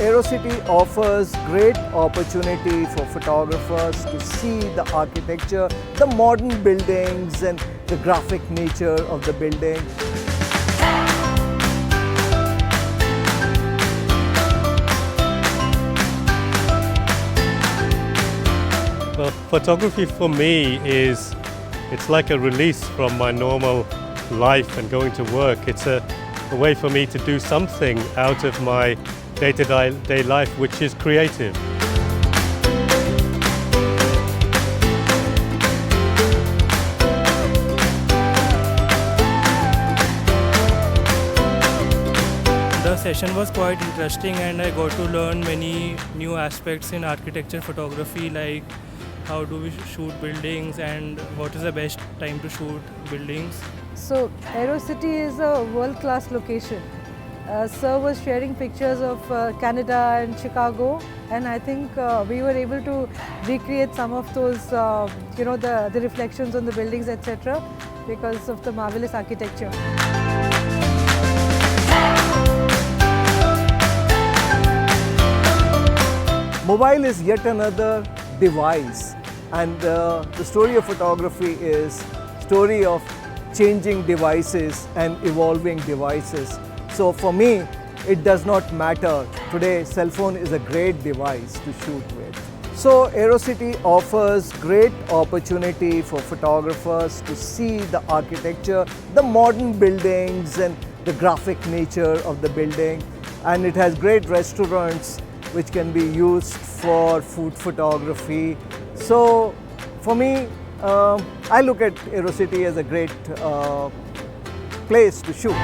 Aerocity offers great opportunity for photographers to see the architecture, the modern buildings and the graphic nature of the building. Well, photography for me it's like a release from my normal life and going to work. It's a way for me to do something out of my day-to-day life which is creative. The session was quite interesting and I got to learn many new aspects in architecture photography, like how do we shoot buildings and what is the best time to shoot buildings. So Aerocity is a world-class location. Sir was sharing pictures of Canada and Chicago, and I think we were able to recreate some of those, the reflections on the buildings, etc., because of the marvelous architecture. Mobile is yet another device, and the story of photography is story of changing devices and evolving devices. So for me, it does not matter. Today, cell phone is a great device to shoot with. So Aerocity offers great opportunity for photographers to see the architecture, the modern buildings and the graphic nature of the building. And it has great restaurants which can be used for food photography. So for me, I look at Aerocity as a great place to shoot.